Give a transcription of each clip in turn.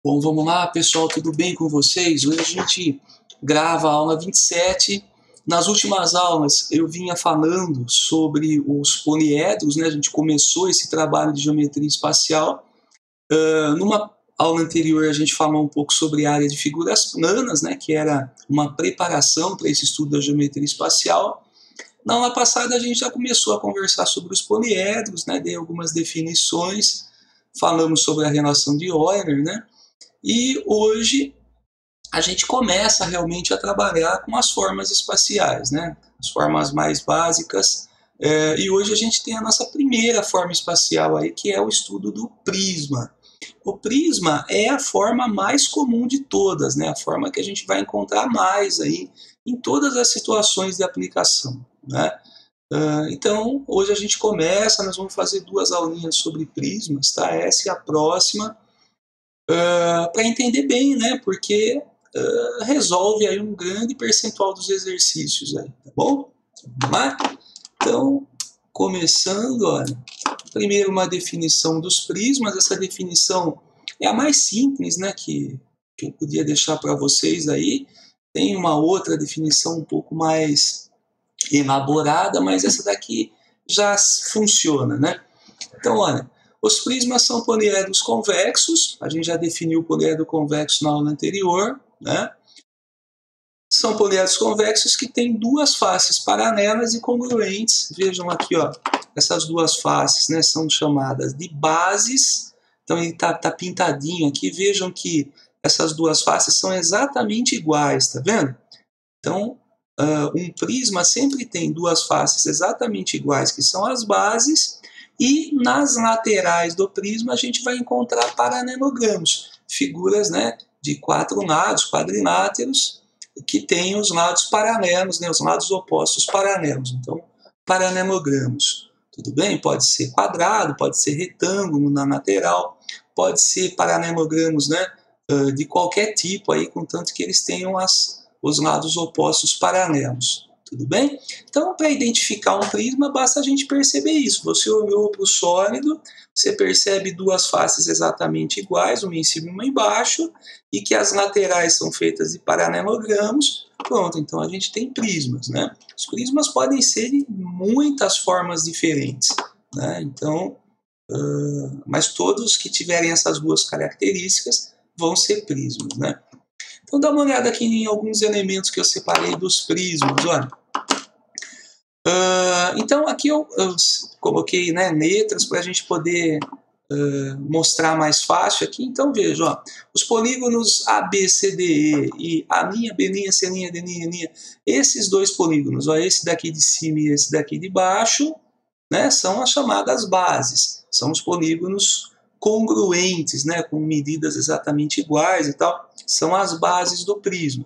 Bom, vamos lá, pessoal, tudo bem com vocês? Hoje a gente grava a aula 27. Nas últimas aulas eu vinha falando sobre os poliedros, né? A gente começou esse trabalho de geometria espacial. Numa aula anterior a gente falou um pouco sobre a área de figuras planas, né? Que era uma preparação para esse estudo da geometria espacial. Na aula passada a gente já começou a conversar sobre os poliedros, né? Dei algumas definições, falamos sobre a relação de Euler, né? E hoje a gente começa realmente a trabalhar com as formas espaciais, né? As formas mais básicas. E hoje a gente tem a nossa primeira forma espacial aí, que é o estudo do prisma. O prisma é a forma mais comum de todas, né? A forma que a gente vai encontrar mais aí em todas as situações de aplicação, né? Então, hoje a gente começa, nós vamos fazer 2 aulinhas sobre prismas, tá? Essa é a próxima. Para entender bem, né? Porque resolve aí um grande percentual dos exercícios aí, tá bom? Vamos lá? Então, começando, olha, primeiro uma definição dos prismas. Essa definição é a mais simples, né? Que eu podia deixar para vocês aí. Tem uma outra definição um pouco mais elaborada, mas essa daqui já funciona, né? Então, olha, os prismas são poliedros convexos, a gente já definiu o poliedro convexo na aula anterior, né? São poliedros convexos que têm 2 faces paralelas e congruentes. Vejam aqui, ó, essas 2 faces, né, são chamadas de bases. Então ele tá pintadinho aqui. Vejam que essas 2 faces são exatamente iguais, tá vendo? Então, um prisma sempre tem 2 faces exatamente iguais, que são as bases, e nas laterais do prisma a gente vai encontrar paralelogramos, figuras, né, de 4 lados, quadriláteros, que têm os lados paralelos, né, os lados opostos paralelos. Então, paralelogramos. Tudo bem? Pode ser quadrado, pode ser retângulo na lateral, pode ser paralelogramos, né, de qualquer tipo, aí, contanto que eles tenham os lados opostos paralelos. Tudo bem? Então, para identificar um prisma, basta a gente perceber isso. Você olhou para o sólido, você percebe 2 faces exatamente iguais, uma em cima e uma embaixo, e que as laterais são feitas de paralelogramos. Pronto, então a gente tem prismas, né? Os prismas podem ser de muitas formas diferentes, né? Então, mas todos que tiverem essas 2 características vão ser prismas, né? Então dá uma olhada aqui em alguns elementos que eu separei dos prismas, olha. Então aqui eu coloquei, né, letras para a gente poder mostrar mais fácil aqui. Então veja, ó, os polígonos A, B, C, D, E e A', B', C', D', esses 2 polígonos, ó, esse daqui de cima e esse daqui de baixo, né, são as chamadas bases, são os polígonos congruentes, né, com medidas exatamente iguais e tal, são as bases do prisma.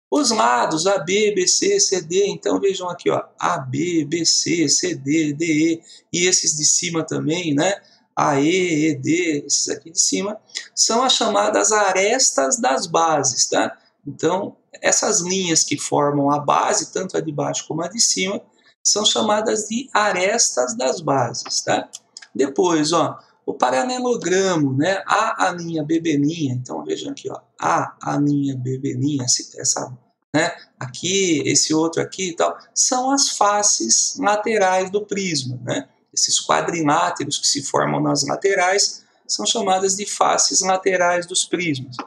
Os lados AB, BC, CD, então vejam aqui, ó, AB, BC, CD, DE, e esses de cima também, né, AE, ED, esses aqui de cima, são as chamadas arestas das bases, tá? Então, essas linhas que formam a base, tanto a de baixo como a de cima, são chamadas de arestas das bases, tá? Depois, ó, o paralelogramo, né, A', BB', então vejam aqui, ó, A', BB', essa, né, aqui, esse outro aqui e tal, são as faces laterais do prisma, né? Esses quadriláteros que se formam nas laterais são chamadas de faces laterais dos prismas.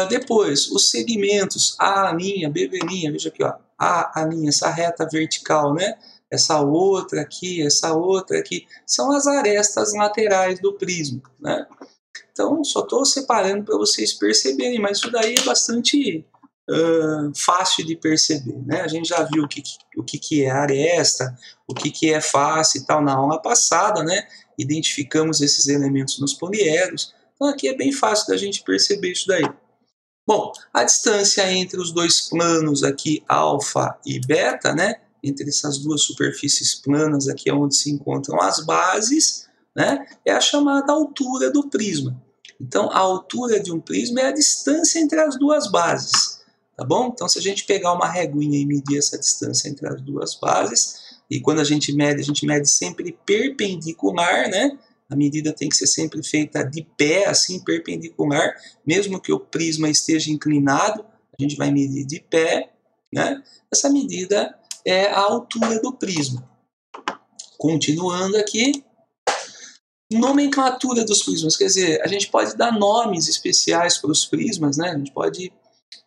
Depois, os segmentos A', BB', veja aqui, ó, A', essa reta vertical, né? Essa outra aqui, são as arestas laterais do prisma, né? Então, só estou separando para vocês perceberem, mas isso daí é bastante fácil de perceber, né? A gente já viu o que é aresta, o que é face e tal na aula passada, né? Identificamos esses elementos nos poliedros. Então, aqui é bem fácil da gente perceber isso daí. Bom, a distância entre os 2 planos aqui, alfa e beta, né? Entre essas 2 superfícies planas aqui onde se encontram as bases, né? É a chamada altura do prisma. Então, a altura de um prisma é a distância entre as 2 bases, tá bom? Então, se a gente pegar uma reguinha e medir essa distância entre as 2 bases, e quando a gente mede sempre perpendicular, né? A medida tem que ser sempre feita de pé, assim, perpendicular, mesmo que o prisma esteja inclinado, a gente vai medir de pé, né? Essa medida é a altura do prisma. Continuando aqui, nomenclatura dos prismas, quer dizer, a gente pode dar nomes especiais para os prismas, né? A gente pode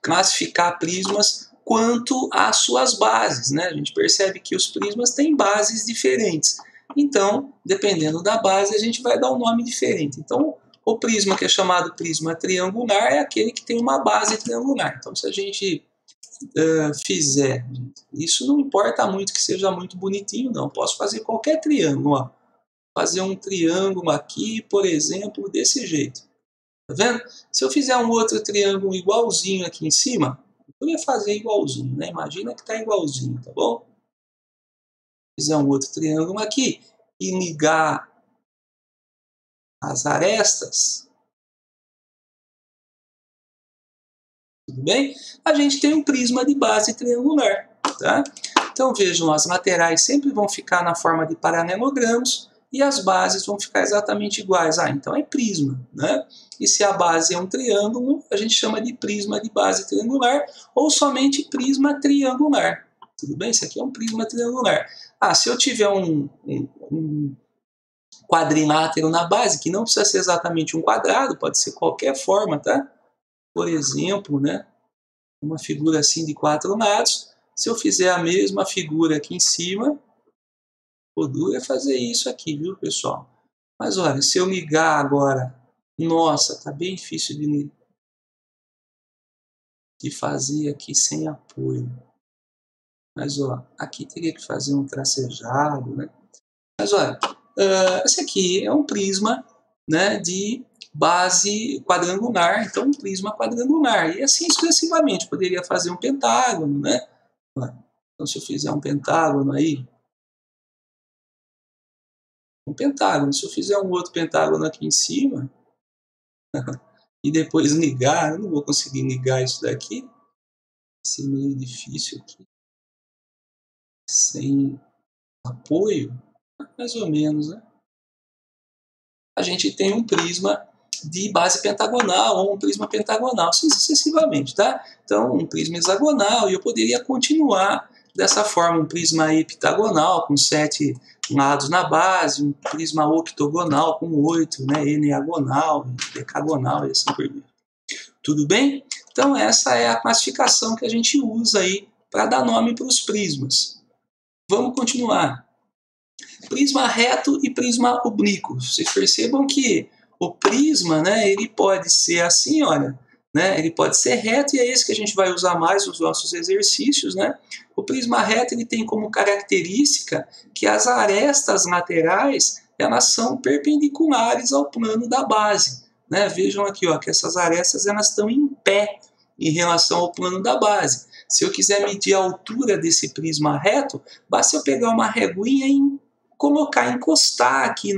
classificar prismas quanto às suas bases, né? A gente percebe que os prismas têm bases diferentes. Então, dependendo da base, a gente vai dar um nome diferente. Então, o prisma que é chamado prisma triangular é aquele que tem uma base triangular. Então, se a gente fizer, isso não importa muito que seja muito bonitinho, não. Posso fazer qualquer triângulo, ó. Fazer um triângulo aqui, por exemplo, desse jeito. Tá vendo? Se eu fizer um outro triângulo igualzinho aqui em cima, eu ia fazer igualzinho, né? Imagina que está igualzinho, tá bom? Fizer um outro triângulo aqui e ligar as arestas, tudo bem? A gente tem um prisma de base triangular, tá? Então vejam, as laterais sempre vão ficar na forma de paralelogramos e as bases vão ficar exatamente iguais. Ah, então é prisma, né? E se a base é um triângulo, a gente chama de prisma de base triangular ou somente prisma triangular. Tudo bem? Isso aqui é um prisma triangular. Ah, se eu tiver um quadrilátero na base, que não precisa ser exatamente um quadrado, pode ser qualquer forma, tá? Por exemplo, né? Uma figura assim de 4 lados. Se eu fizer a mesma figura aqui em cima, o duro é fazer isso aqui, viu, pessoal? Mas olha, se eu ligar agora, nossa, tá bem difícil de fazer aqui sem apoio. Mas ó, aqui teria que fazer um tracejado, né? Mas olha, esse aqui é um prisma, né, de base quadrangular, então um prisma quadrangular. E assim sucessivamente, poderia fazer um pentágono, né? Então se eu fizer um pentágono aí, um pentágono. Se eu fizer um outro pentágono aqui em cima e depois ligar, eu não vou conseguir ligar isso daqui. Vai ser meio difícil aqui. Sem apoio, mais ou menos, né? A gente tem um prisma de base pentagonal ou um prisma pentagonal, assim sucessivamente, tá? Então, um prisma hexagonal, e eu poderia continuar dessa forma, um prisma heptagonal com 7 lados na base, um prisma octogonal com 8, né? Eneagonal, decagonal e assim por diante. Tudo bem? Então, essa é a classificação que a gente usa aí para dar nome para os prismas. Vamos continuar. Prisma reto e prisma oblíquo. Vocês percebam que o prisma, né, ele pode ser assim, olha, né, ele pode ser reto e é esse que a gente vai usar mais nos nossos exercícios, né? O prisma reto ele tem como característica que as arestas laterais elas são perpendiculares ao plano da base, né? Vejam aqui, ó, que essas arestas elas estão em pé em relação ao plano da base. Se eu quiser medir a altura desse prisma reto, basta eu pegar uma reguinha e colocar, encostar aqui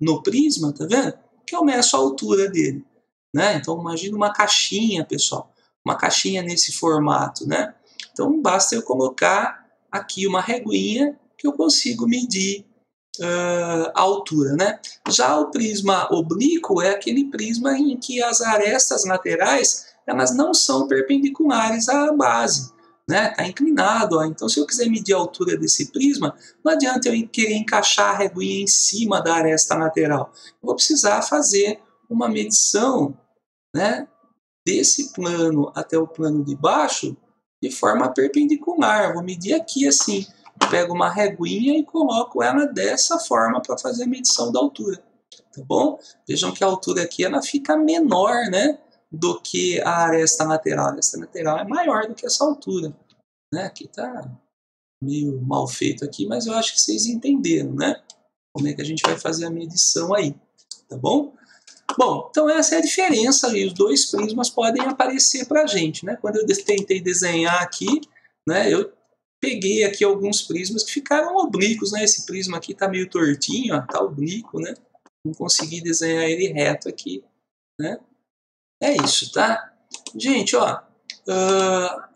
no prisma, tá vendo? Que eu meço a altura dele, né? Então imagina uma caixinha, pessoal, uma caixinha nesse formato, né? Então basta eu colocar aqui uma reguinha que eu consigo medir a altura, né? Já o prisma oblíquo é aquele prisma em que as arestas laterais elas não são perpendiculares à base, né? Tá inclinado, ó. Então se eu quiser medir a altura desse prisma, não adianta eu querer encaixar a reguinha em cima da aresta lateral. Eu vou precisar fazer uma medição, né, desse plano até o plano de baixo de forma perpendicular. Eu vou medir aqui assim, pego uma reguinha e coloco ela dessa forma para fazer a medição da altura, tá bom? Vejam que a altura aqui ela fica menor, né, do que a aresta lateral. A aresta lateral é maior do que essa altura, né? Aqui está meio mal feito aqui, mas eu acho que vocês entenderam, né? Como é que a gente vai fazer a medição aí, tá bom? Bom, então essa é a diferença e os dois prismas podem aparecer para a gente, né? Quando eu tentei desenhar aqui, né, eu peguei aqui alguns prismas que ficaram oblíquos, né? Esse prisma aqui está meio tortinho, ó, tá oblíquo, né? Não consegui desenhar ele reto aqui, né? É isso, tá? Gente, ó,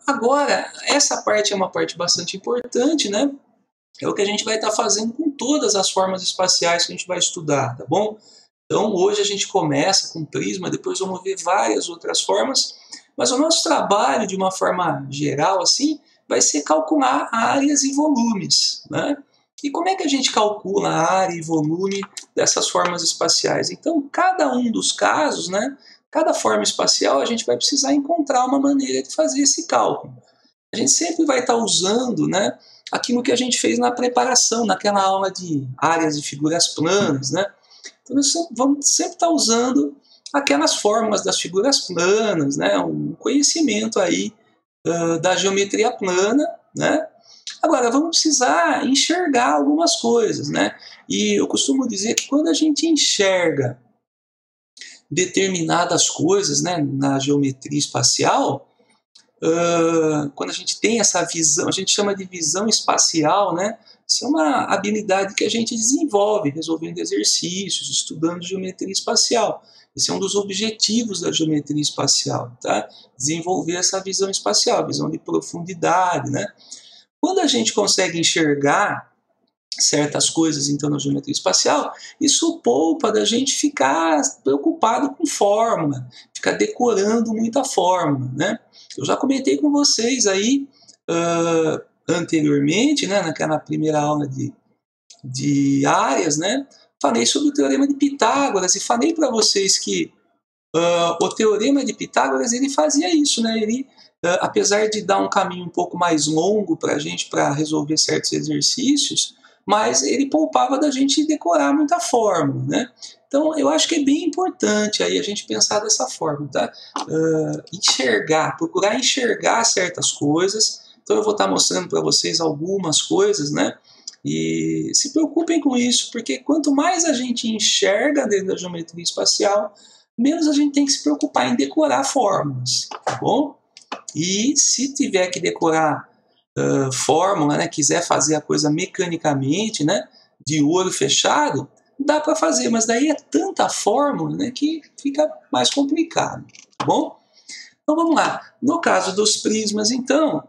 agora essa parte é uma parte bastante importante, né? é o que a gente vai estar fazendo com todas as formas espaciais que a gente vai estudar, tá bom? Então hoje a gente começa com prisma, depois vamos ver várias outras formas, mas o nosso trabalho, de uma forma geral, assim, vai ser calcular áreas e volumes, né? E como é que a gente calcula a área e volume dessas formas espaciais? Então, cada um dos casos, né, cada forma espacial, a gente vai precisar encontrar uma maneira de fazer esse cálculo. A gente sempre vai estar usando, né, aquilo que a gente fez na preparação, naquela aula de áreas e figuras planas, né? Então, nós vamos sempre estar usando aquelas fórmulas das figuras planas, né? Um conhecimento aí da geometria plana, né? Agora, vamos precisar enxergar algumas coisas, né? E eu costumo dizer que quando a gente enxerga determinadas coisas, né, na geometria espacial, quando a gente tem essa visão, a gente chama de visão espacial, né? Isso é uma habilidade que a gente desenvolve resolvendo exercícios, estudando geometria espacial. Esse é um dos objetivos da geometria espacial, tá? Desenvolver essa visão espacial, visão de profundidade, né? Quando a gente consegue enxergar certas coisas, então, na geometria espacial, isso poupa da gente ficar preocupado com fórmula, ficar decorando muita fórmula, né? Eu já comentei com vocês aí anteriormente, né, naquela primeira aula de áreas, né? Falei sobre o teorema de Pitágoras e falei para vocês que o teorema de Pitágoras ele fazia isso, né? Ele, apesar de dar um caminho um pouco mais longo para a gente para resolver certos exercícios, mas ele poupava da gente decorar muita fórmula, né? Então, eu acho que é bem importante aí a gente pensar dessa forma, tá? Enxergar, procurar enxergar certas coisas. Então, eu vou estar mostrando para vocês algumas coisas, né? E se preocupem com isso, porque quanto mais a gente enxerga dentro da geometria espacial, menos a gente tem que se preocupar em decorar fórmulas, tá bom? E se tiver que decorar fórmula, né, quiser fazer a coisa mecanicamente, né, de olho fechado, dá para fazer, mas daí é tanta fórmula, né, que fica mais complicado, tá bom? Então vamos lá. No caso dos prismas, então,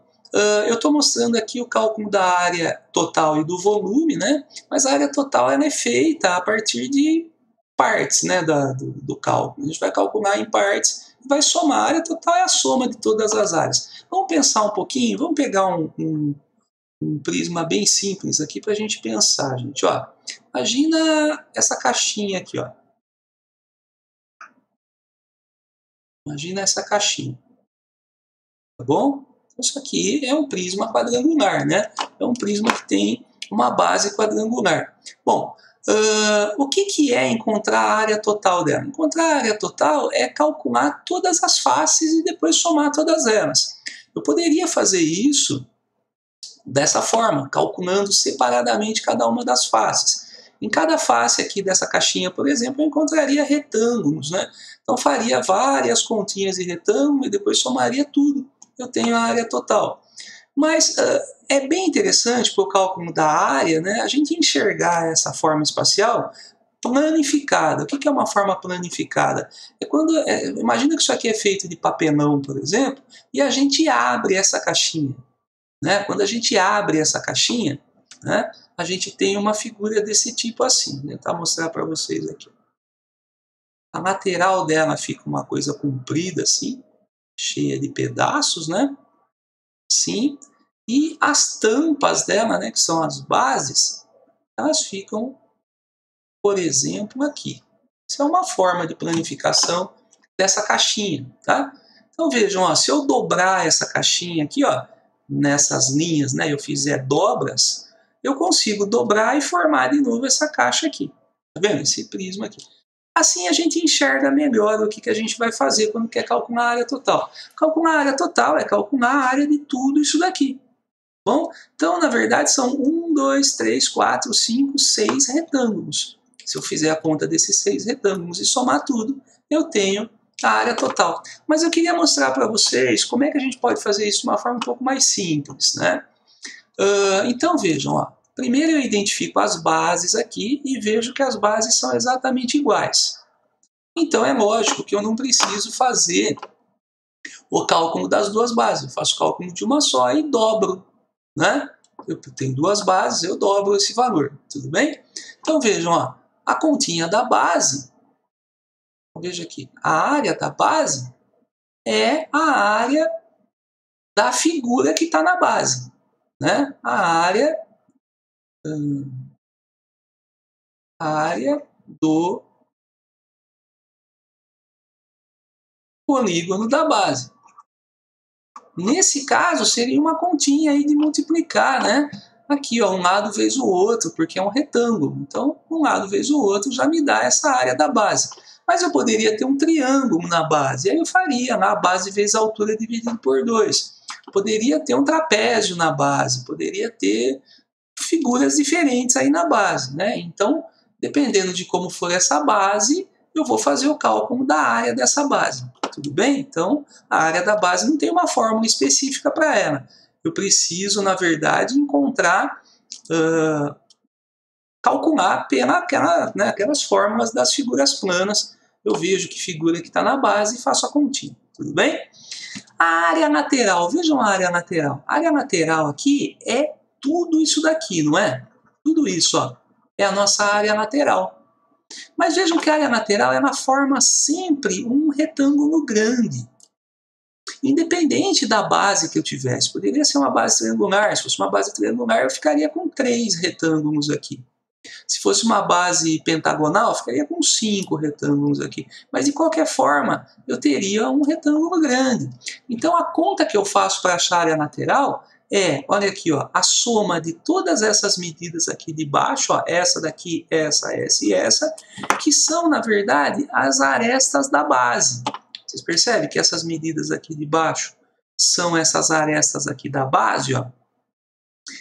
eu estou mostrando aqui o cálculo da área total e do volume, né? Mas a área total ela é feita a partir de partes, né, do cálculo. A gente vai calcular em partes e vai somar. A área total é a soma de todas as áreas. Vamos pensar um pouquinho, vamos pegar um prisma bem simples aqui para a gente pensar, gente. Ó, imagina essa caixinha aqui, ó. Imagina essa caixinha, tá bom? Isso aqui é um prisma quadrangular, né? É um prisma que tem uma base quadrangular. Bom, o que é encontrar a área total dela? Encontrar a área total é calcular todas as faces e depois somar todas elas. Eu poderia fazer isso dessa forma, calculando separadamente cada uma das faces. Em cada face aqui dessa caixinha, por exemplo, eu encontraria retângulos, né? Então faria várias continhas de retângulo e depois somaria tudo. Eu tenho a área total. Mas é bem interessante para o cálculo da área, né, a gente enxergar essa forma espacial planificada. O que é uma forma planificada? É quando, imagina que isso aqui é feito de papelão, por exemplo, e a gente abre essa caixinha. Né? Quando a gente abre essa caixinha, né, a gente tem uma figura desse tipo assim. Vou tentar mostrar para vocês aqui. A lateral dela fica uma coisa comprida assim, cheia de pedaços, né? Assim. E as tampas dela, né, que são as bases, elas ficam, por exemplo, aqui. Isso é uma forma de planificação dessa caixinha, tá? Então vejam, ó, se eu dobrar essa caixinha aqui, ó, nessas linhas, né, eu fizer dobras, eu consigo dobrar e formar de novo essa caixa aqui. Tá vendo? Esse prisma aqui. Assim a gente enxerga melhor o que a gente vai fazer quando quer calcular a área total. Calcular a área total é calcular a área de tudo isso daqui. Bom, então na verdade são 1, 2, 3, 4, 5, 6 retângulos. Se eu fizer a conta desses 6 retângulos e somar tudo, eu tenho a área total. Mas eu queria mostrar para vocês como é que a gente pode fazer isso de uma forma um pouco mais simples, né? Então vejam, ó. Primeiro eu identifico as bases aqui e vejo que as bases são exatamente iguais. Então é lógico que eu não preciso fazer o cálculo das duas bases. Eu faço o cálculo de uma só e dobro, né? eu tenho duas bases, eu dobro esse valor, tudo bem? Então vejam, ó, a continha da base, veja aqui, a área da base é a área da figura que está na base, né? A área do polígono da base. Nesse caso, seria uma continha aí de multiplicar, né? Aqui, ó, um lado vezes o outro, porque é um retângulo. Então, um lado vezes o outro já me dá essa área da base. Mas eu poderia ter um triângulo na base. Aí eu faria a base vezes a altura dividido por 2. Poderia ter um trapézio na base. Poderia ter figuras diferentes aí na base, né? Então, dependendo de como for essa base, eu vou fazer o cálculo da área dessa base. Tudo bem? Então, a área da base não tem uma fórmula específica para ela. Eu preciso, na verdade, encontrar, calcular aquelas fórmulas das figuras planas. Eu vejo que figura que está na base e faço a continha. Tudo bem? A área lateral, vejam a área lateral. A área lateral aqui é tudo isso daqui, não é? Tudo isso, ó, é a nossa área lateral. Mas vejam que a área lateral ela forma sempre um retângulo grande. Independente da base que eu tivesse, poderia ser uma base triangular. Se fosse uma base triangular, eu ficaria com 3 retângulos aqui. Se fosse uma base pentagonal, eu ficaria com 5 retângulos aqui. Mas, de qualquer forma, eu teria um retângulo grande. Então, a conta que eu faço para achar a área lateral é, olha aqui, ó, a soma de todas essas medidas aqui de baixo, ó, essa daqui, essa e essa, que são, na verdade, as arestas da base. Vocês percebem que essas medidas aqui de baixo são essas arestas aqui da base, ó.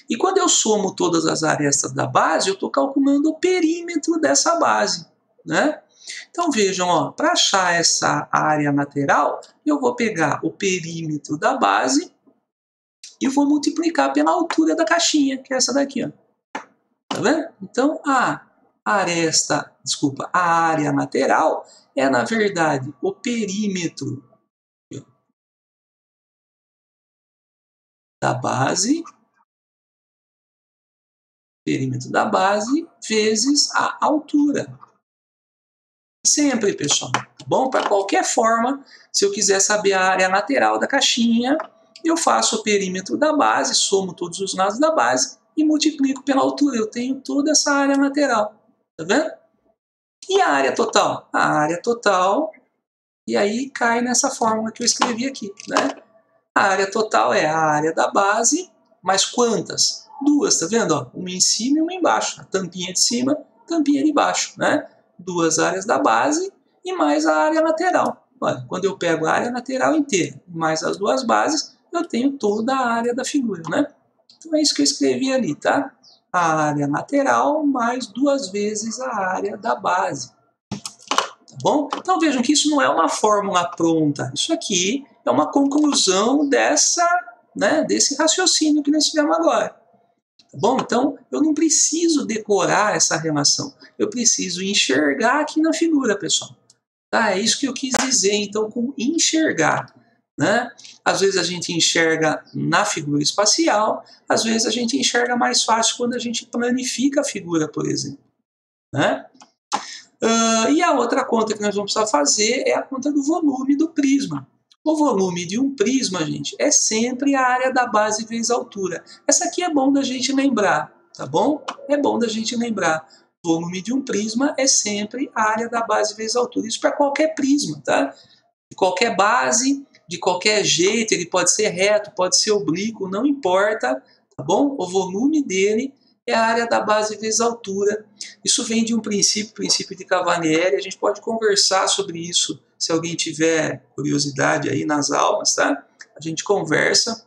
E quando eu somo todas as arestas da base, eu estou calculando o perímetro dessa base, né? Então vejam, para achar essa área lateral, eu vou pegar o perímetro da base e vou multiplicar pela altura da caixinha, que é essa daqui, ó. Tá vendo? Então a área lateral é, na verdade, o perímetro da base, vezes a altura. Sempre, pessoal, tá bom? Para qualquer forma, se eu quiser saber a área lateral da caixinha, eu faço o perímetro da base, somo todos os lados da base e multiplico pela altura. Eu tenho toda essa área lateral, tá vendo? E a área total? A área total, e aí cai nessa fórmula que eu escrevi aqui, né? A área total é a área da base, mais quantas? Duas, tá vendo? Ó, uma em cima e uma embaixo. A tampinha de cima, tampinha de baixo, né? Duas áreas da base e mais a área lateral. Olha, quando eu pego a área lateral inteira mais as duas bases, eu tenho toda a área da figura, né? Então é isso que eu escrevi ali, tá? A área lateral mais 2 vezes a área da base. Tá bom? Então vejam que isso não é uma fórmula pronta. Isso aqui é uma conclusão desse raciocínio que nós tivemos agora. Tá bom? Então eu não preciso decorar essa relação. Eu preciso enxergar aqui na figura, pessoal. Tá? É isso que eu quis dizer, então, com enxergar. Né? Às vezes a gente enxerga na figura espacial, às vezes a gente enxerga mais fácil quando a gente planifica a figura, por exemplo. Né? E a outra conta que nós vamos precisar fazer é a conta do volume do prisma. O volume de um prisma, gente, é sempre a área da base vezes a altura. Essa aqui é bom da gente lembrar, tá bom? É bom da gente lembrar. O volume de um prisma é sempre a área da base vezes a altura. Isso para qualquer prisma, tá? De qualquer base, de qualquer jeito, ele pode ser reto, pode ser oblíquo, não importa, tá bom? O volume dele é a área da base vezes a altura. Isso vem de um princípio de Cavalieri, a gente pode conversar sobre isso, se alguém tiver curiosidade aí nas aulas, tá? A gente conversa,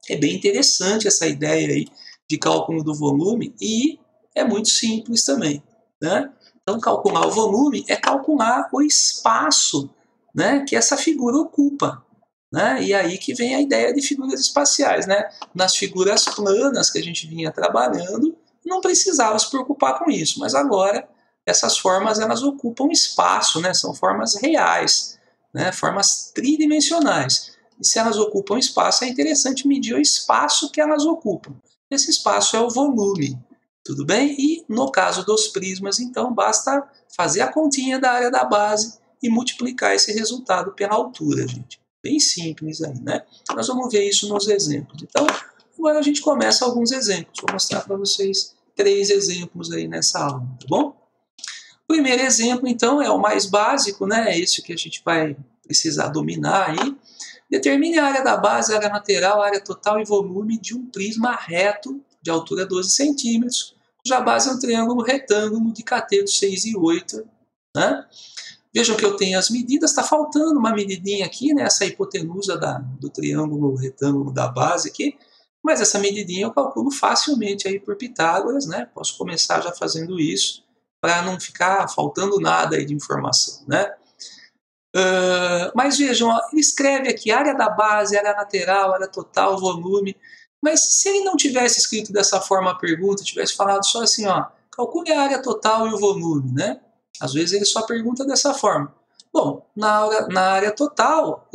é bem interessante essa ideia aí de cálculo do volume e é muito simples também, né? Então, calcular o volume é calcular o espaço, né, que essa figura ocupa. Né? E aí que vem a ideia de figuras espaciais. Né? Nas figuras planas que a gente vinha trabalhando, não precisava se preocupar com isso, mas agora essas formas elas ocupam espaço, né? São formas reais, né? Formas tridimensionais. E se elas ocupam espaço, é interessante medir o espaço que elas ocupam. esse espaço é o volume, tudo bem? E no caso dos prismas, então, basta fazer a continha da área da base e multiplicar esse resultado pela altura, gente. Bem simples aí, né? Nós vamos ver isso nos exemplos. Então, agora a gente começa alguns exemplos. Vou mostrar para vocês 3 exemplos aí nessa aula, tá bom? O primeiro exemplo, então, é o mais básico, né? É esse que a gente vai precisar dominar aí. Determine a área da base, a área lateral, a área total e volume de um prisma reto de altura 12 centímetros, cuja base é um triângulo retângulo de cateto 6 e 8. Né? Vejam que eu tenho as medidas, está faltando uma medidinha aqui, né? Essa hipotenusa do triângulo retângulo da base aqui, mas essa medidinha eu calculo facilmente aí por Pitágoras, né? Posso começar já fazendo isso, para não ficar faltando nada aí de informação, né? Mas vejam, ó, ele escreve aqui área da base, área lateral, área total, volume. Mas se ele não tivesse escrito dessa forma a pergunta, tivesse falado só assim, ó, calcule a área total e o volume, né? Às vezes ele só pergunta dessa forma. Bom, na área total,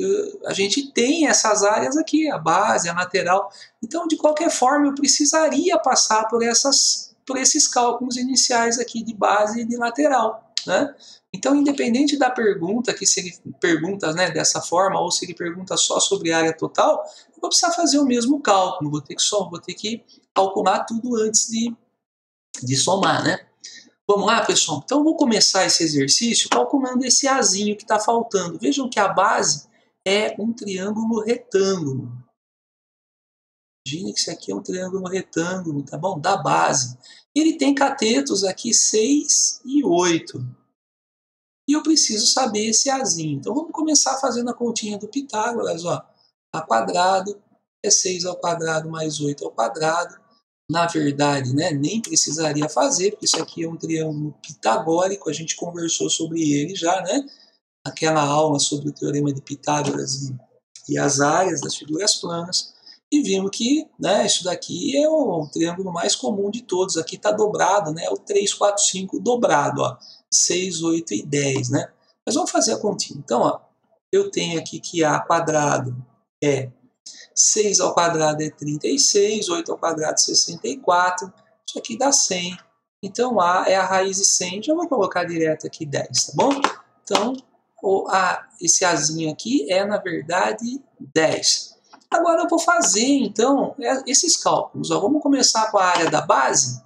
a gente tem essas áreas aqui, a base, a lateral. Então, de qualquer forma, eu precisaria passar por esses cálculos iniciais aqui de base e de lateral, né? Então, independente da pergunta, que se ele pergunta, né, dessa forma, ou se ele pergunta só sobre a área total, eu vou precisar fazer o mesmo cálculo, vou ter que calcular tudo antes de somar, né? Vamos lá, pessoal? Então, eu vou começar esse exercício calculando esse Azinho que está faltando. Vejam que a base é um triângulo retângulo. Imagine que isso aqui é um triângulo retângulo, tá bom? Da base. Ele tem catetos aqui 6 e 8. E eu preciso saber esse Azinho. Então, vamos começar fazendo a continha do Pitágoras. Ó. A quadrado é 6 ao quadrado mais 8 ao quadrado. Na verdade, né, nem precisaria fazer, porque isso aqui é um triângulo pitagórico, a gente conversou sobre ele já, né? Aquela aula sobre o teorema de Pitágoras e as áreas das figuras planas. E vimos que, né, isso daqui é o triângulo mais comum de todos. Aqui está dobrado, né? É o 3, 4, 5 dobrado, ó. 6, 8 e 10, né? Mas vamos fazer a continha. Então, ó, eu tenho aqui que A quadrado é 6 ao quadrado é 36, 8 ao quadrado é 64, isso aqui dá 100. Então, A é a raiz de 100, já vou colocar direto aqui 10, tá bom? Então, esse Azinho aqui é, na verdade, 10. Agora eu vou fazer, então, esses cálculos. Ó. Vamos começar com a área da base,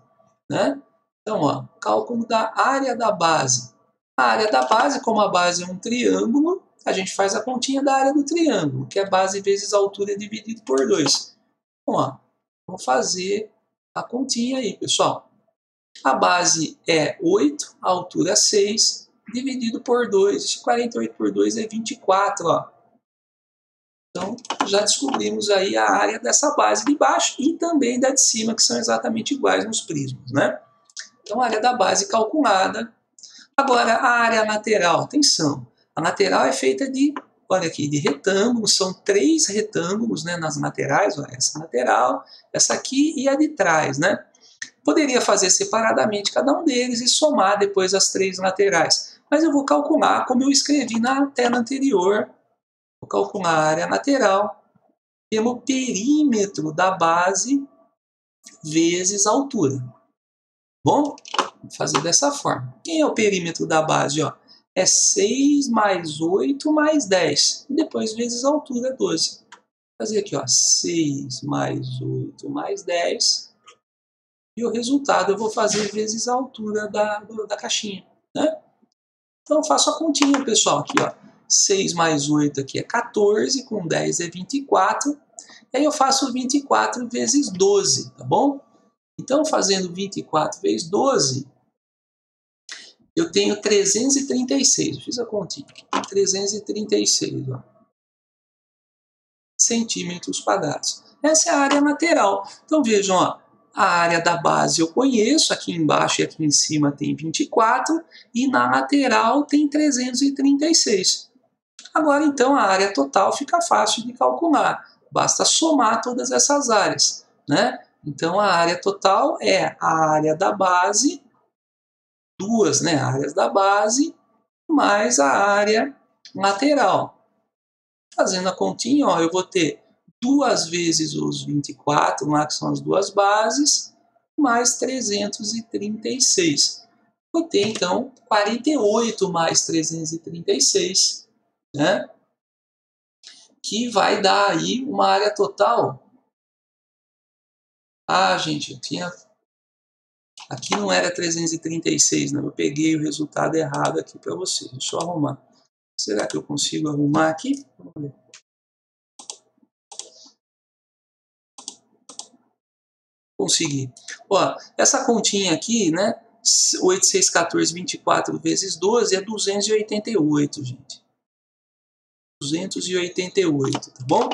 né? Então, ó, cálculo da área da base. A área da base, como a base é um triângulo, a gente faz a continha da área do triângulo, que é base vezes altura dividido por 2. Então, ó, vamos fazer a continha aí, pessoal. A base é 8, a altura é 6, dividido por 2. 48 por 2 é 24, ó. Então, já descobrimos aí a área dessa base de baixo e também da de cima, que são exatamente iguais nos prismas, né? Então, a área da base calculada. Agora, a área lateral, atenção. A lateral é feita de, olha aqui, de retângulos. São 3 retângulos, né, nas laterais. Olha, essa lateral, essa aqui e a de trás, né? Poderia fazer separadamente cada um deles e somar depois as 3 laterais. Mas eu vou calcular como eu escrevi na tela anterior. Vou calcular a área lateral pelo perímetro da base vezes a altura. Bom, vou fazer dessa forma. Quem é o perímetro da base? Ó? É 6 mais 8 mais 10. E depois vezes a altura, 12. Vou fazer aqui, ó, 6 mais 8 mais 10. E o resultado eu vou fazer vezes a altura da caixinha. Né? Então eu faço a continha, pessoal. Aqui, ó. 6 mais 8 aqui é 14, com 10 é 24. E aí eu faço 24 vezes 12, tá bom? Então, fazendo 24 vezes 12, eu tenho 336. Eu fiz a continha. 336, ó, centímetros quadrados. Essa é a área lateral. Então, vejam, ó, a área da base eu conheço. Aqui embaixo e aqui em cima tem 24. E na lateral tem 336. Agora, então, a área total fica fácil de calcular. Basta somar todas essas áreas, né? Então, a área total é a área da base, duas, né, áreas da base, mais a área lateral. Fazendo a continha, ó, eu vou ter 2 vezes os 24, lá que são as duas bases, mais 336. Vou ter, então, 48 mais 336, né? Que vai dar aí uma área total. Ah, gente, eu tinha... Aqui não era 336, não. Eu peguei o resultado errado aqui para vocês. Deixa eu arrumar. Será que eu consigo arrumar aqui? Vamos ver. Consegui. Ó, essa continha aqui, né? 8, 6, 14, 24 vezes 12 é 288, gente. 288, tá bom?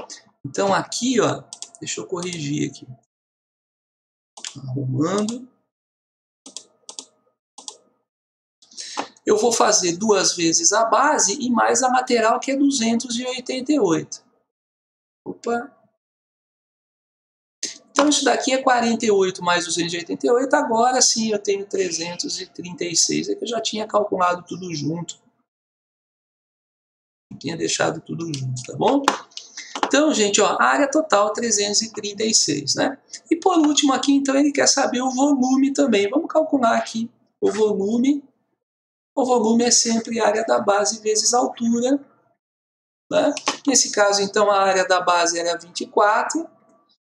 Então aqui, ó, deixa eu corrigir aqui. Arrumando. Eu vou fazer 2 vezes a base e mais a lateral, que é 288. Opa. Então isso daqui é 48 mais 288, agora sim eu tenho 336, é que eu já tinha calculado tudo junto. Eu tinha deixado tudo junto, tá bom? Então, gente, ó, a área total 336, né? E por último aqui, então, ele quer saber o volume também. Vamos calcular aqui o volume. O volume é sempre a área da base vezes a altura, né? Nesse caso, então, a área da base era 24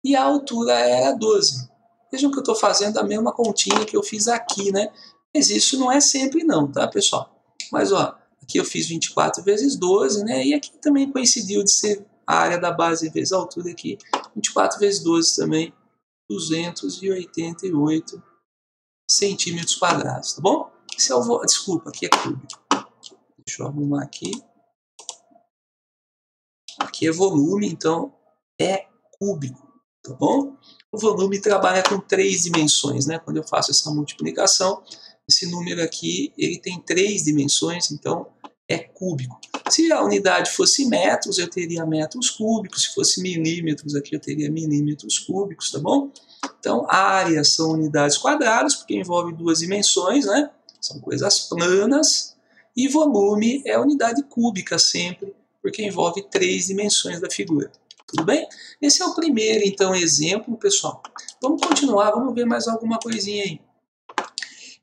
e a altura era 12. Vejam que eu estou fazendo a mesma continha que eu fiz aqui, né? Mas isso não é sempre não, tá, pessoal? Mas, ó, aqui eu fiz 24 vezes 12, né? E aqui também coincidiu de ser a área da base vezes a altura aqui. 24 vezes 12 também, 288 centímetros quadrados, tá bom? Esse é o desculpa, aqui é cúbico. Deixa eu arrumar aqui. Aqui é volume, então é cúbico, tá bom? O volume trabalha com 3 dimensões, né? Quando eu faço essa multiplicação, esse número aqui, ele tem 3 dimensões, então é cúbico. Se a unidade fosse metros, eu teria metros cúbicos. Se fosse milímetros, aqui eu teria milímetros cúbicos, tá bom? Então, área são unidades quadradas, porque envolve 2 dimensões, né? São coisas planas. E volume é unidade cúbica sempre, porque envolve 3 dimensões da figura. Tudo bem? Esse é o primeiro, então, exemplo, pessoal. Vamos continuar, vamos ver mais alguma coisinha aí.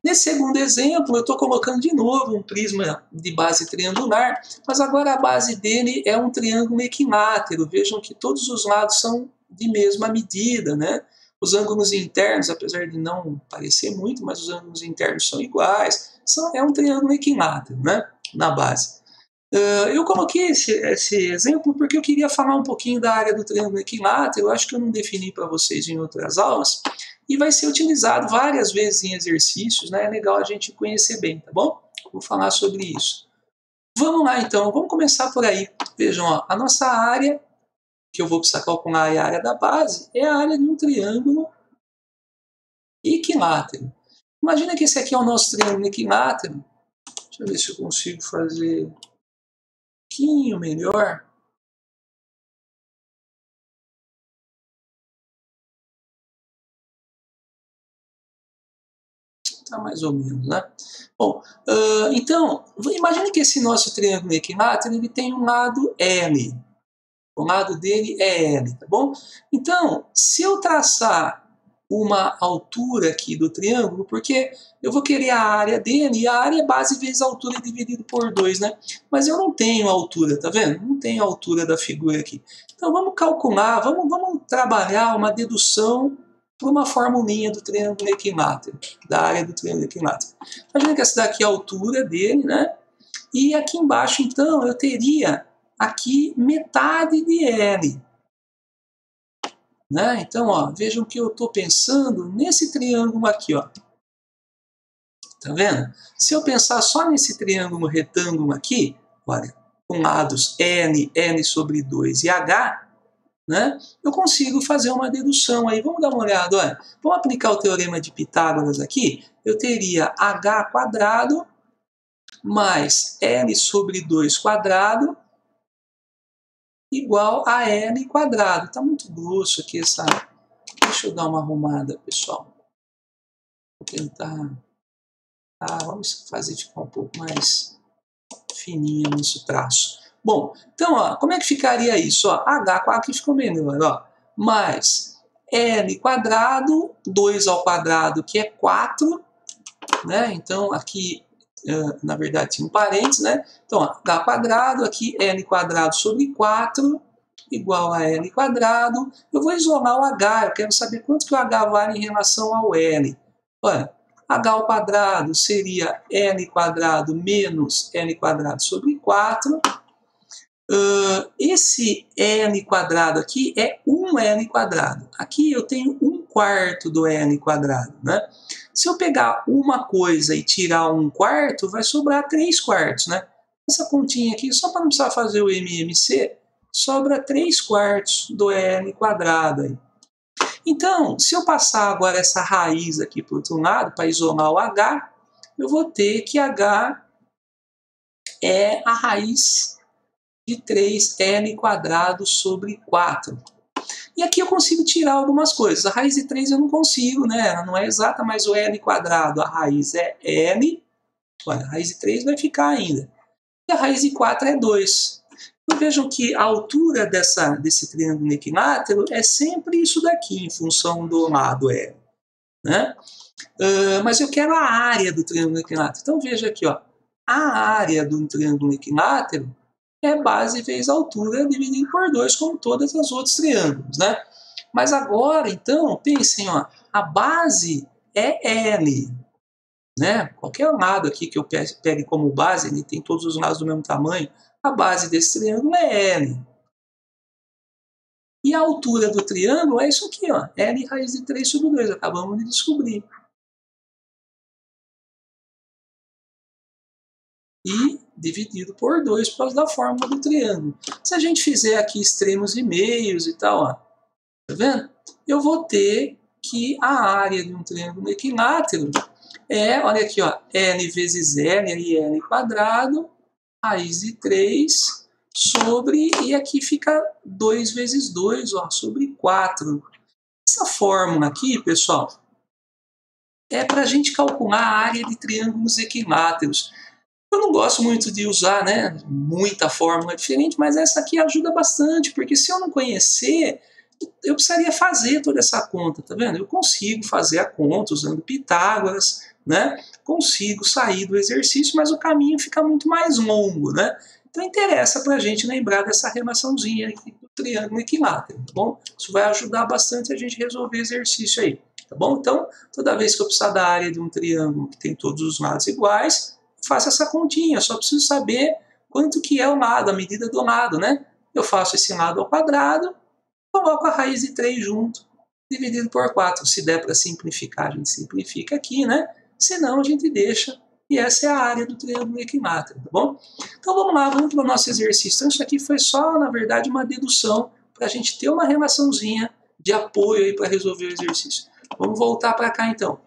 Nesse segundo exemplo, eu estou colocando de novo um prisma de base triangular, mas agora a base dele é um triângulo equilátero. Vejam que todos os lados são de mesma medida, né? Os ângulos internos, apesar de não parecer muito, mas os ângulos internos são iguais. É um triângulo equilátero, né? Na base. Eu coloquei esse exemplo porque eu queria falar um pouquinho da área do triângulo equilátero. Eu acho que eu não defini para vocês em outras aulas. E vai ser utilizado várias vezes em exercícios, né? É legal a gente conhecer bem, tá bom? Vou falar sobre isso. Vamos lá então, vamos começar por aí. Vejam, ó, a nossa área, que eu vou precisar calcular é a área da base, é a área de um triângulo equilátero. Imagina que esse aqui é o nosso triângulo equilátero. Deixa eu ver se eu consigo fazer pouquinho melhor. Tá mais ou menos, né? Bom, então, imagine que esse nosso triângulo equilátero ele tem um lado L. O lado dele é L, tá bom? Então, se eu traçar uma altura aqui do triângulo, porque eu vou querer a área dele, e a área é base vezes a altura dividido por 2, né? Mas eu não tenho a altura, tá vendo? Não tenho a altura da figura aqui. Então vamos calcular, vamos trabalhar uma dedução por uma formulinha do triângulo equilátero, da área do triângulo equilátero. Imagina que essa daqui é a altura dele, né? E aqui embaixo, então, eu teria aqui metade de L. Né? Então, ó, vejam que eu estou pensando nesse triângulo aqui. Ó. Tá vendo? Se eu pensar só nesse triângulo retângulo aqui, olha, com lados N, N sobre 2 e H, né, eu consigo fazer uma dedução aí. Vamos dar uma olhada. Olha. Vamos aplicar o teorema de Pitágoras aqui. Eu teria H quadrado mais L sobre 2 quadrado igual a L quadrado. Está muito grosso aqui essa... Deixa eu dar uma arrumada, pessoal. Vou tentar... vamos fazer ficar um pouco mais fininho nosso traço. Bom, então, ó, como é que ficaria isso? Ó, H4 aqui ficou melhor, ó, mais L quadrado, 2 ao quadrado, que é 4, né? Então, aqui, na verdade, tinha um parênteses, né? Então, ó, H quadrado, aqui L quadrado sobre 4, igual a L quadrado. Eu vou isolar o H, eu quero saber quanto que o H vale em relação ao L. Olha, H ao quadrado seria L quadrado menos L quadrado sobre 4. Esse L quadrado aqui é 1L quadrado. Aqui eu tenho 1/4 do L quadrado, né? Se eu pegar uma coisa e tirar 1/4, vai sobrar 3/4, né? Essa continha aqui, só para não precisar fazer o MMC, sobra 3/4 do L quadrado aí. Então, se eu passar agora essa raiz aqui para o outro lado, para isolar o H, eu vou ter que H é a raiz de 3L quadrado sobre 4. E aqui eu consigo tirar algumas coisas. A raiz de 3 eu não consigo, né? Ela não é exata, mas o L quadrado, a raiz é L. Olha, a raiz de 3 vai ficar ainda. E a raiz de 4 é 2. Então vejam que a altura desse triângulo equilátero é sempre isso daqui, em função do lado L, né? Mas eu quero a área do triângulo equilátero. Então veja aqui, ó, a área do triângulo equilátero é base vezes altura dividido por 2, como todos os outros triângulos, né? Mas agora, então, pensem, ó, a base é L, né? Qualquer lado aqui que eu pegue como base, ele tem todos os lados do mesmo tamanho, a base desse triângulo é L. E a altura do triângulo é isso aqui, ó, L raiz de 3 sobre 2, acabamos de descobrir. E dividido por 2 por causa da fórmula do triângulo. Se a gente fizer aqui extremos e meios e tal, ó, tá vendo? Eu vou ter que a área de um triângulo equilátero é, olha aqui, ó, L vezes L, aí L quadrado, raiz de 3 sobre, e aqui fica 2 vezes 2, ó, sobre 4. Essa fórmula aqui, pessoal, é para a gente calcular a área de triângulos equiláteros. Eu não gosto muito de usar, né, muita fórmula diferente, mas essa aqui ajuda bastante, porque se eu não conhecer, eu precisaria fazer toda essa conta, tá vendo? Eu consigo fazer a conta usando Pitágoras, né? Consigo sair do exercício, mas o caminho fica muito mais longo, né? Então interessa para a gente lembrar dessa relaçãozinha aqui do triângulo equilátero, tá bom? Isso vai ajudar bastante a gente resolver exercício aí, tá bom? Então, toda vez que eu precisar da área de um triângulo que tem todos os lados iguais, eu faço essa continha, eu só preciso saber quanto que é o lado, a medida do lado, né? Eu faço esse lado ao quadrado, coloco a raiz de 3 junto, dividido por 4. Se der para simplificar, a gente simplifica aqui, né? Se não, a gente deixa. E essa é a área do triângulo equilátero, tá bom? Então vamos lá, vamos para o nosso exercício. Então isso aqui foi só, na verdade, uma dedução para a gente ter uma relaçãozinha de apoio aí para resolver o exercício. Vamos voltar para cá então.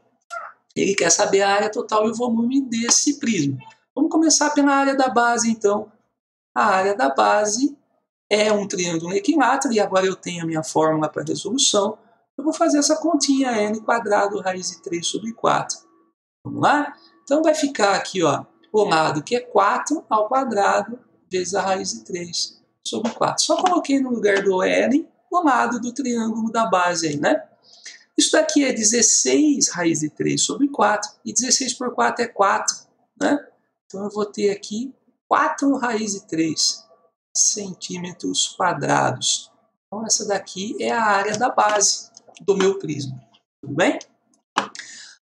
Ele quer saber a área total e o volume desse prisma. Vamos começar pela área da base, então. A área da base é um triângulo equilátero, e agora eu tenho a minha fórmula para resolução. Eu vou fazer essa continha, L quadrado raiz de 3 sobre 4. Vamos lá? Então vai ficar aqui, ó, o lado que é 4 ao quadrado vezes a raiz de 3 sobre 4. Só coloquei no lugar do L o lado do triângulo da base aí, né? Isso daqui é 16 raiz de 3 sobre 4, e 16 por 4 é 4, né? Então eu vou ter aqui 4 raiz de 3 centímetros quadrados. Então essa daqui é a área da base do meu prisma. Tudo bem?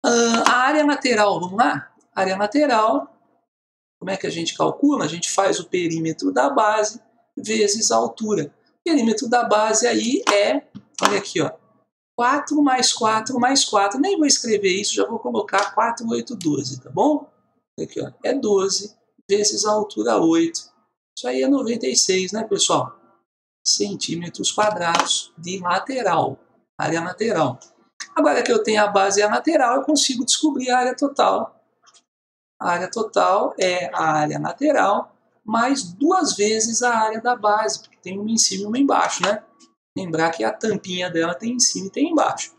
A área lateral, vamos lá? A área lateral, como é que a gente calcula? A gente faz o perímetro da base vezes a altura. O perímetro da base aí é, olha aqui, ó, 4 mais 4 mais 4. Nem vou escrever isso, já vou colocar 4, 8, 12, tá bom? Aqui, ó, é 12 vezes a altura 8. Isso aí é 96, né, pessoal? Centímetros quadrados de lateral, área lateral. Agora que eu tenho a base e a lateral, eu consigo descobrir a área total. A área total é a área lateral mais 2 vezes a área da base, porque tem uma em cima e uma embaixo, né? Lembrar que a tampinha dela tem em cima e tem embaixo.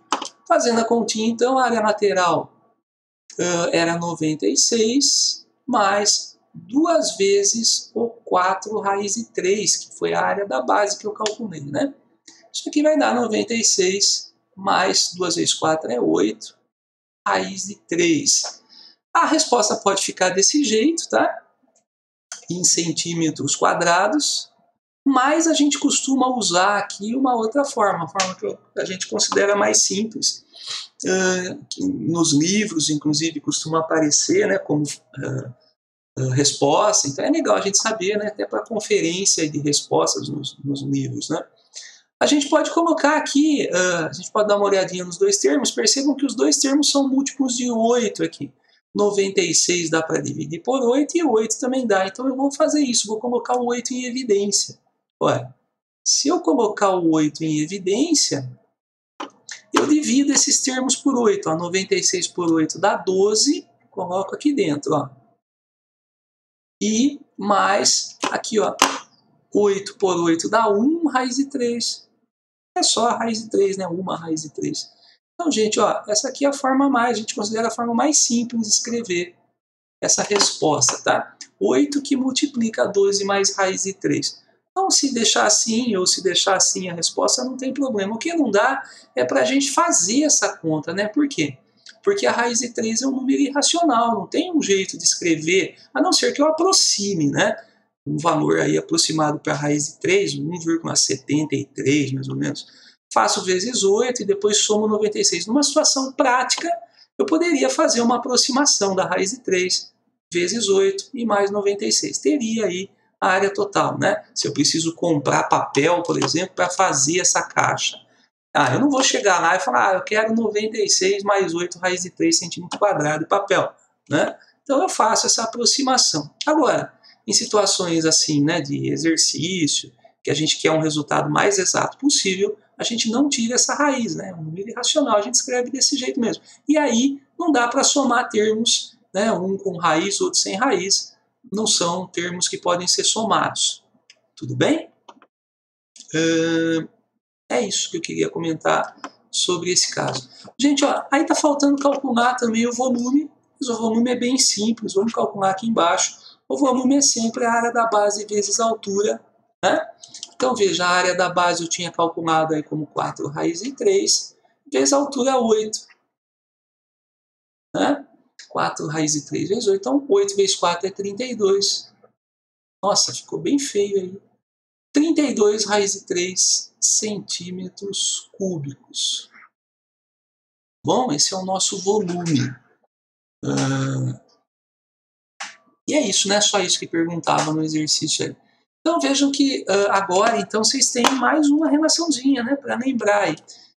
Fazendo a continha, então, a área lateral era 96, mais 2 vezes o 4 raiz de 3, que foi a área da base que eu calculei, né? Isso aqui vai dar 96 mais 2 vezes 4 é 8, raiz de 3. A resposta pode ficar desse jeito, tá? Em centímetros quadrados, mas a gente costuma usar aqui uma outra forma, a forma que a gente considera mais simples. Nos livros, inclusive, costuma aparecer, né, como resposta, então é legal a gente saber, né, até para conferência de respostas nos livros, né. A gente pode colocar aqui, a gente pode dar uma olhadinha nos dois termos, percebam que os dois termos são múltiplos de 8 aqui. 96 dá para dividir por 8 e 8 também dá, então eu vou fazer isso, vou colocar o 8 em evidência. Olha, se eu colocar o 8 em evidência, eu divido esses termos por 8, ó, 96 por 8 dá 12, coloco aqui dentro, ó. E mais, aqui, ó, 8 por 8 dá 1 raiz de 3. É só a raiz de 3, né? 1 raiz de 3. Então, gente, ó, essa aqui é a forma mais, a gente considera a forma mais simples de escrever essa resposta, tá? 8 que multiplica 12 mais raiz de 3. Então, se deixar assim ou se deixar assim a resposta, não tem problema. O que não dá é para a gente fazer essa conta, né? Por quê? Porque a raiz de 3 é um número irracional, não tem um jeito de escrever, a não ser que eu aproxime, né? Um valor aí aproximado para a raiz de 3, 1,73 mais ou menos. Faço vezes 8 e depois somo 96. Numa situação prática, eu poderia fazer uma aproximação da raiz de 3 vezes 8 e mais 96. Teria aí a área total, né? Se eu preciso comprar papel, por exemplo, para fazer essa caixa. Eu não vou chegar lá e falar, eu quero 96 mais 8 raiz de 3 centímetros quadrados de papel, né? Então eu faço essa aproximação. Agora, em situações assim, né, de exercício, que a gente quer um resultado mais exato possível, a gente não tira essa raiz, né? É um número irracional, a gente escreve desse jeito mesmo. E aí não dá para somar termos, né, um com raiz, outro sem raiz, não são termos que podem ser somados. Tudo bem? É isso que eu queria comentar sobre esse caso. Gente, ó, aí está faltando calcular também o volume, mas o volume é bem simples, vamos calcular aqui embaixo. O volume é sempre a área da base vezes a altura, né? Então, veja, a área da base eu tinha calculado aí como 4 raiz de 3, vezes a altura 8. Né? 4 raiz de 3 vezes 8, então 8 vezes 4 é 32. Nossa, ficou bem feio aí. 32 raiz de 3 centímetros cúbicos. Bom, esse é o nosso volume. E é isso, né? Só isso que perguntava no exercício aí. Então vejam que agora então vocês têm mais uma relaçãozinha, né, para lembrar aí.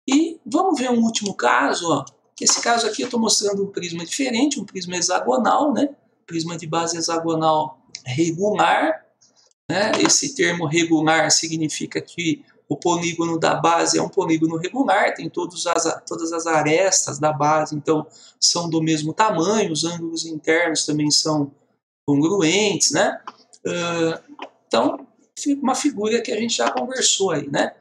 E vamos ver um último caso, ó. Esse caso aqui eu estou mostrando um prisma diferente, um prisma hexagonal, né? Prisma de base hexagonal regular, né? Esse termo regular significa que o polígono da base é um polígono regular, tem todas as arestas da base, então são do mesmo tamanho, os ângulos internos também são congruentes, né? Então, uma figura que a gente já conversou aí, né?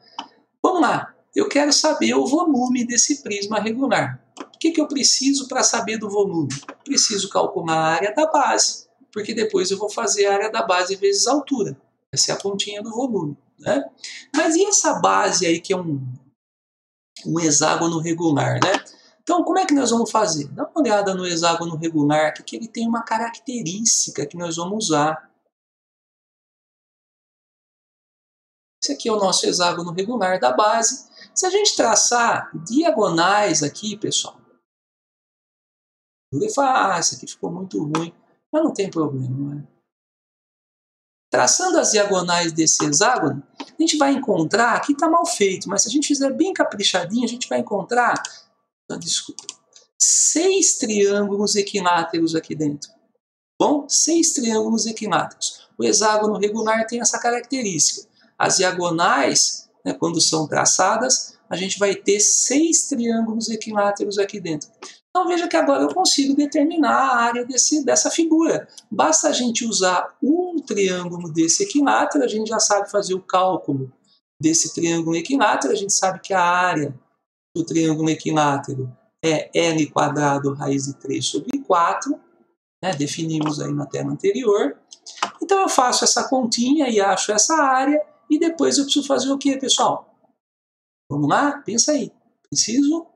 Vamos lá, eu quero saber o volume desse prisma regular. O que eu preciso para saber do volume? Preciso calcular a área da base, porque depois eu vou fazer a área da base vezes a altura. Essa é a continha do volume, né? Mas e essa base aí que é um hexágono regular, né? Então, como é que nós vamos fazer? Dá uma olhada no hexágono regular, que ele tem uma característica que nós vamos usar. Esse aqui é o nosso hexágono regular da base. Se a gente traçar diagonais aqui, pessoal, você fala, isso aqui ficou muito ruim, mas não tem problema, né? Traçando as diagonais desse hexágono, a gente vai encontrar, aqui está mal feito, mas se a gente fizer bem caprichadinho, a gente vai encontrar, desculpa, 6 triângulos equiláteros aqui dentro. Bom, 6 triângulos equiláteros. O hexágono regular tem essa característica. As diagonais, né, quando são traçadas, a gente vai ter 6 triângulos equiláteros aqui dentro. Então veja que agora eu consigo determinar a área dessa figura. Basta a gente usar um triângulo desse equilátero, a gente já sabe fazer o cálculo desse triângulo equilátero, a gente sabe que a área do triângulo equilátero é L quadrado raiz de 3 sobre 4, né, definimos aí na tela anterior. Então eu faço essa continha e acho essa área, e depois eu preciso fazer o que, pessoal? Vamos lá? Pensa aí. Preciso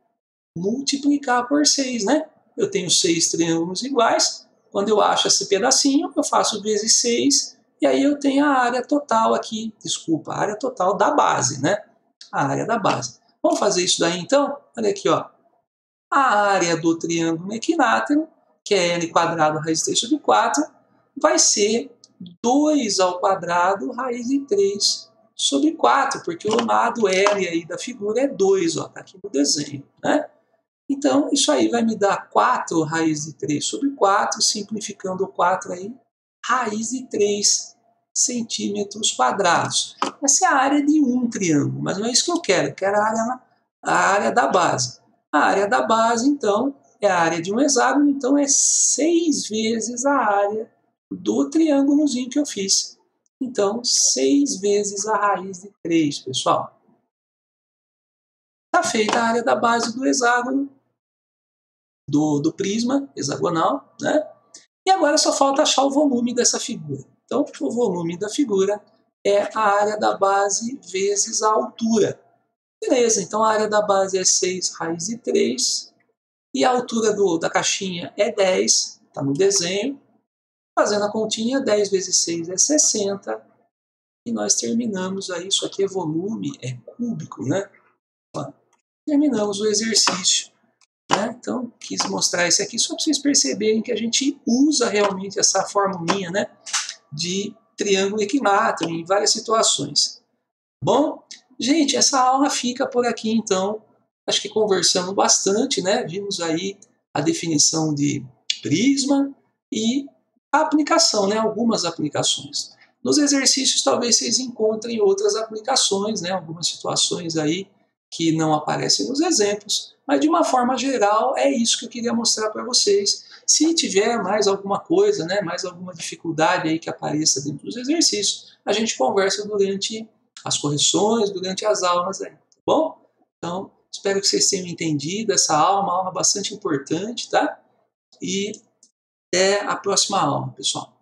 multiplicar por 6, né? Eu tenho 6 triângulos iguais. Quando eu acho esse pedacinho, eu faço vezes 6, e aí eu tenho a área total aqui, desculpa, a área total da base, né? A área da base. Vamos fazer isso daí então? Olha aqui, ó. A área do triângulo equilátero, que é n quadrado raiz de 3 sobre 4, vai ser 2 ao quadrado raiz de 3 sobre 4, porque o lado L aí da figura é 2, ó, tá aqui no desenho, né? Então, isso aí vai me dar 4 raiz de 3 sobre 4, simplificando o 4 aí, raiz de 3 centímetros quadrados. Essa é a área de um triângulo, mas não é isso que eu quero a área da base. A área da base, então, é a área de um hexágono, então é 6 vezes a área do triângulozinho que eu fiz. Então, 6 vezes a raiz de 3, pessoal. Está feita a área da base do hexágono, do prisma hexagonal, né? E agora só falta achar o volume dessa figura. Então, o volume da figura é a área da base vezes a altura. Beleza, então a área da base é 6 raiz de 3, e a altura da caixinha é 10, está no desenho. Fazendo a continha, 10 vezes 6 é 60, e nós terminamos aí, isso aqui é volume, é cúbico, né? Ó, terminamos o exercício. Né? Então, quis mostrar esse aqui só para vocês perceberem que a gente usa realmente essa formulinha, né, de triângulo equilátero em várias situações. Bom, gente, essa aula fica por aqui então. Acho que conversamos bastante, né? Vimos aí a definição de prisma e a aplicação, né? Algumas aplicações. Nos exercícios talvez vocês encontrem outras aplicações, né? Algumas situações aí que não aparecem nos exemplos, mas de uma forma geral é isso que eu queria mostrar para vocês. Se tiver mais alguma coisa, né? Mais alguma dificuldade aí que apareça dentro dos exercícios, a gente conversa durante as correções, durante as aulas aí, tá bom? Então, espero que vocês tenham entendido essa aula, uma aula bastante importante, tá? E até a próxima aula, pessoal.